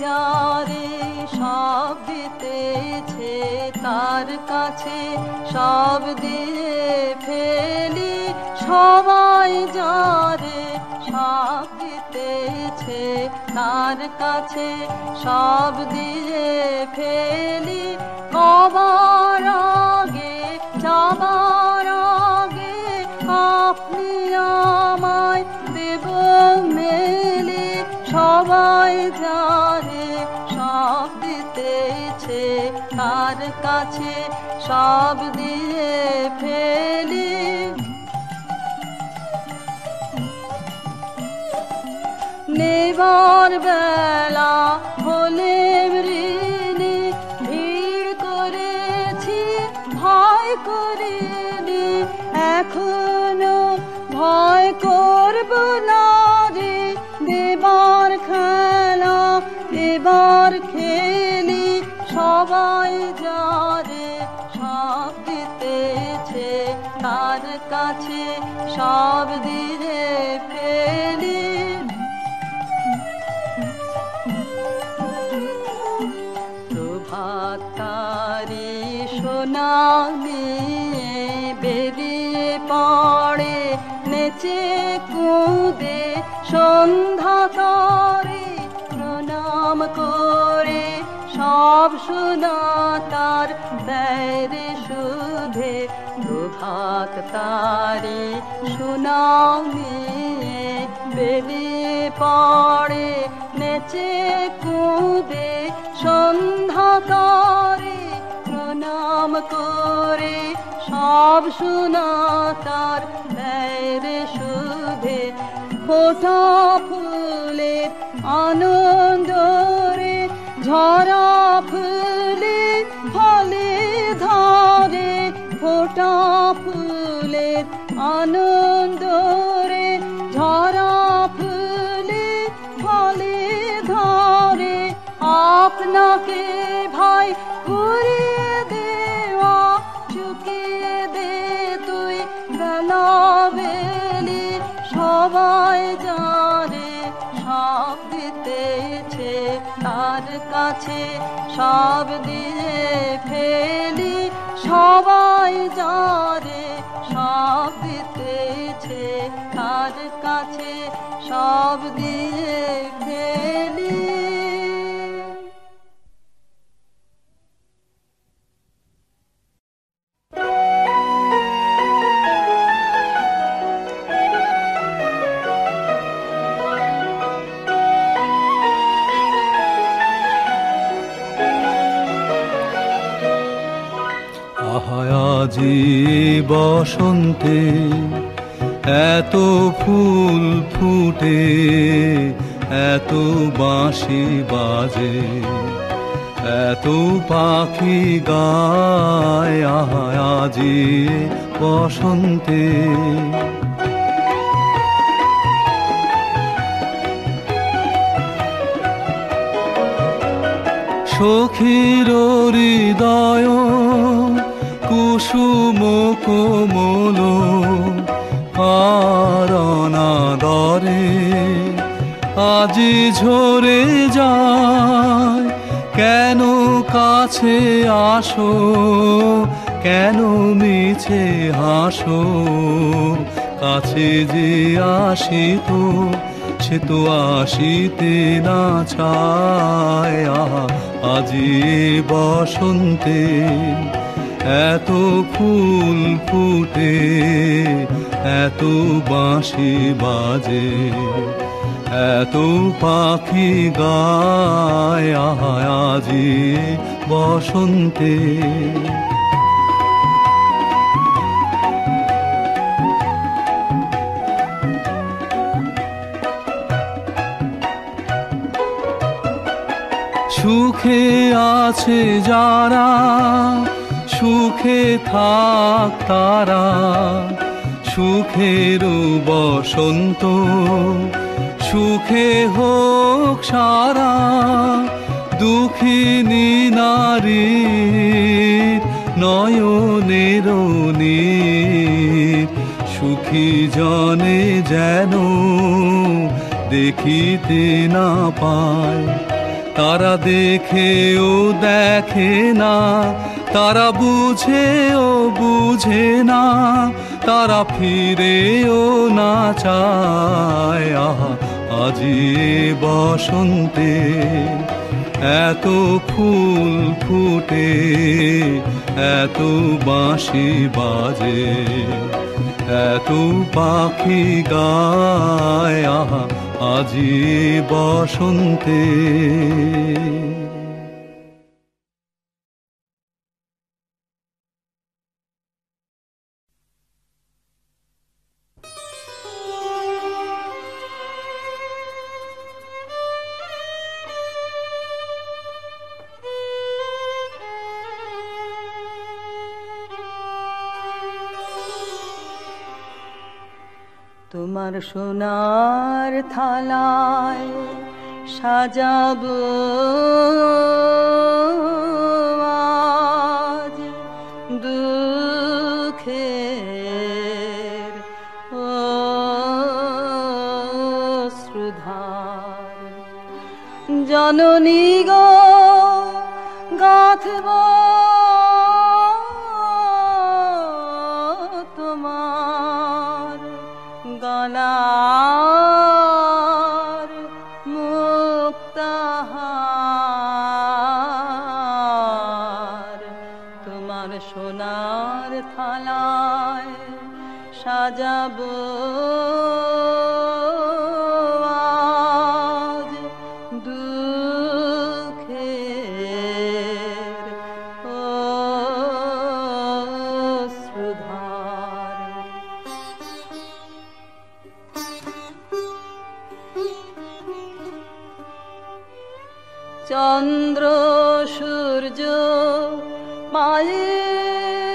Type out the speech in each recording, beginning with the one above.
যারে সব দিতেছে তার কাছে সব দিয়ে ফেলি, সবাই যারে সব দিতেছে তার কাছে সব দিয়ে ফেলি, কবার আগে যাবার আগে আপনি আমায় দেব মেলে, সবাই যারে সব দিতেছে তার কাছে সব দিয়ে ফেলি। নেবার বেলা হলে ঋণী, ভিড় করেছি ভয় করিনি, এখনো ভয় করব না রে, দেবার খেলা এবার খেলি, সবাই যারে সব দিতেছে তার কাছে সব দিয়ে ফেলি। প্রভাত তারি সোনা নিয়ে বেরিয়ে পড়ে নেচে কুদে সন্ধ্যা তরে, প্রণাম করে সব সোনা তার দেয় সুধে। প্রভাত তারি সোনা নিয়ে বেরিয়ে পড়ে নেচে কুদে সন্ধ্যা তরে, প্রণাম করে সব সোনা তার দেয় সুধে। ফোটা ফুলের আনন্দ রে ঝরা ফুলে ফলে ধরে, ফোটা ফুলের আনন্দ রে ঝরা ফুলে ফলে ধরে, আপনাকে ভাই ঘুরিয়ে দেওয়া চুকিয়ে দে তুই বেলা বেলি, সবাই যারে সব দিতেছে তার কাছে সব দিয়ে ফেলি, সবাই যারে সব দিতেছে তার কাছে সব দিয়ে ফেলি। আজি বসন্তে এত ফুল ফুটে, এত বাঁশি বাজে, এত পাখি গায়, আজি বসন্তে। সখীর হৃদয় কুসুম কোমল কারণাদরে আজি ঝরে যায়, কেন কাছে আসো, কেন মিছে হাসো, কাছে যে আসিত সে তো আসিতে না চায়, আজি বসন্তে এত ফুল ফুটে, এত বাঁশি বাজে, এত পাখি গায়, আজি বসন্তে। সুখে আছে যারা সুখে থাক তারা, সুখের বসন্ত সুখে হোক সারা, দুঃখিনী নারী নয়নের নীর, সুখী জনে যেন দেখিতে না পায়, তারা দেখেও দেখে না, তারা বুঝেও বুঝে না, তারা ফিরেও না চায়। আহা আজি বসন্তে এত ফুল ফুটে, এত বাঁশি বাজে, এত পাখি গায়। আহা আজি বসন্তে। তোমার সোনার থালায় সাজাবো আজ দুঃখের অশ্রুধার। জননী গো গাঁথব তোমার গলার মুক্তাহার। তোমার সোনার থালায় সাজাবো আজ দুঃখের অশ্রুধার। চন্দ্র সূর্য মায়ের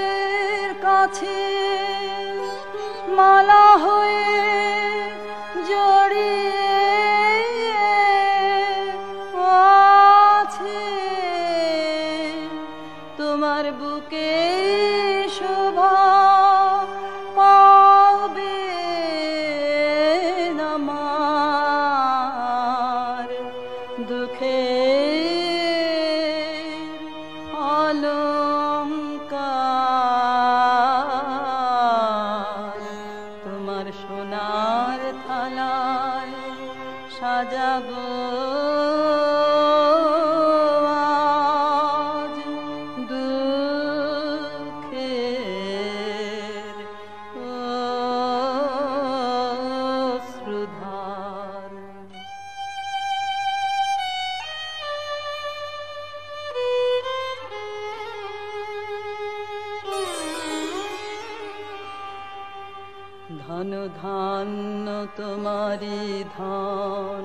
কাছে মালা হয়ে জড়িয়ে আছে। তোমার বুকে শোভা পাবে আমার দুঃখের অলংকার। তোমার সোনার থালায় সাজাবো আজ দুঃখের অশ্রুধার। ধন ধান্য তোমারি ধন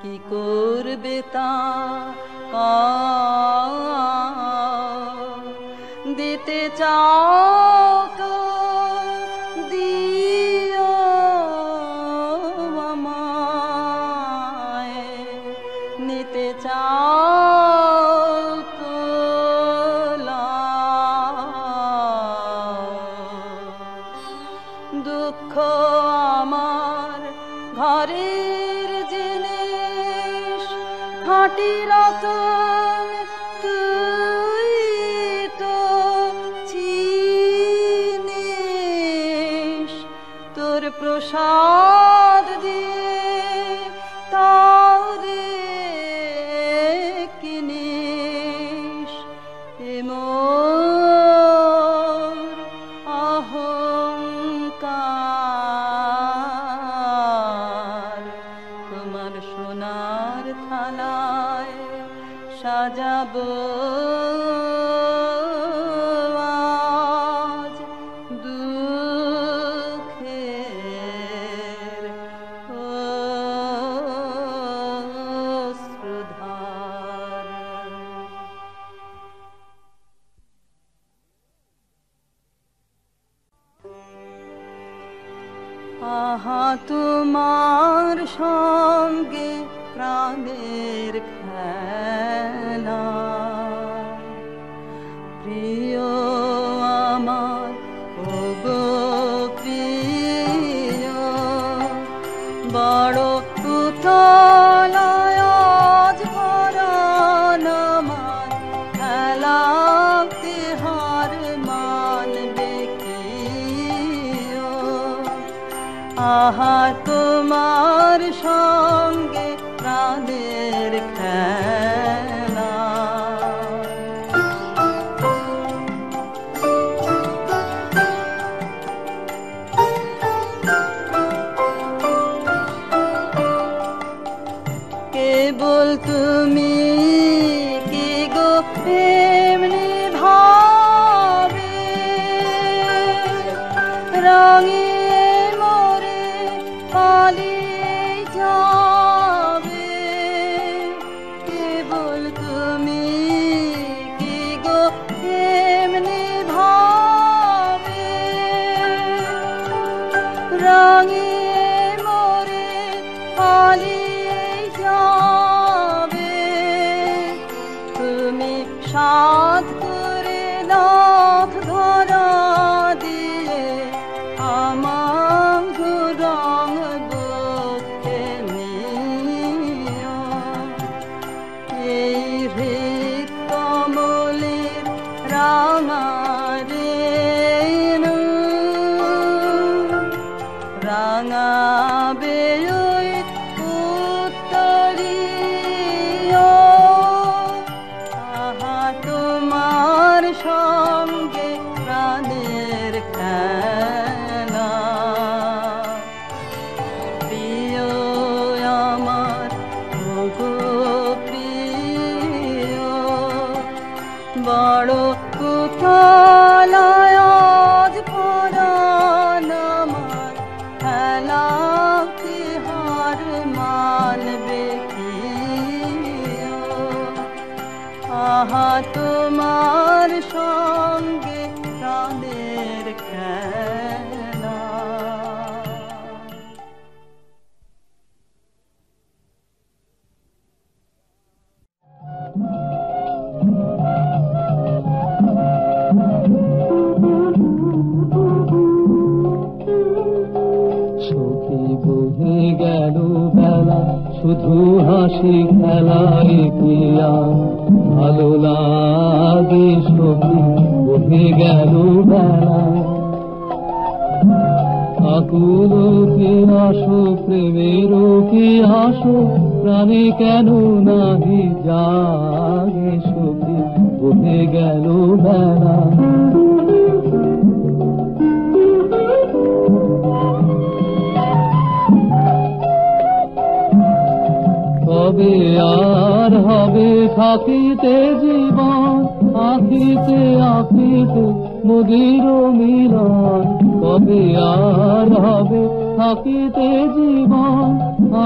কি করবে তা দিতে চাও তো দিও আমায়, নিতে চাও তো দুঃখ আমার ঘরের জিনিস খাঁটি রতন তুই তো চিনিস। তোর প্রসাদ দিয়ে তারে কিনিস। মোর অহংকার। তোমার সোনার থালায় সাজাবো আজ দুঃখের অশ্রুধার। আহা তোমার সঙ্গে প্রাণের খেলা, প্রিয় আমার ওগো প্রিয়, বড় উতলায় আজ ভরা আহা তোমার সঙ্গে প্রাণের খেলা। কেবল তুমি কি গো এমনি ভাবে রঙে মোরে পালিয়ে যাবে। কেবল তুমি কি গো এমনি ভাবে রঙে মোরে পালিয়ে যাবে। তুমি সাধ করে নাথ ধরা দিয়ে আমার রং বুকে নিও। এই হৃদ কমলের রাঙা রেণু রাঙাবে ওই উত্তরীয়। আহা তোমার সঙ্গে প্রাণের খেলা। প্রিয় আমার ওগো প্রিয়, বড় কুতলায় আজ পরাণ আমার খেলাকে হার মানবে কি? আহা তোমার সঙ্গে প্রাণের খেলা। সখী বহে গেল বেলা, শুধু হাসি খেলায় পিয়া ভালো লাগে। সখী বহে গেল বেলা, আকুল কি আসো প্রেমের কি আসো, প্রাণে কেন নাহি জাগে। সখী বহে গেল বেলা, কবে আর হবে থাকিতে জীবন, আখিতে আখিতে মধুর মিলন। কবে আর হবে থাকিতে জীবন,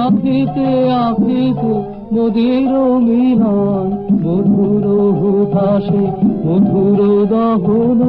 আখিতে আখিতে মধুর মিলন। মধুর হুতাশে মধুর দহন,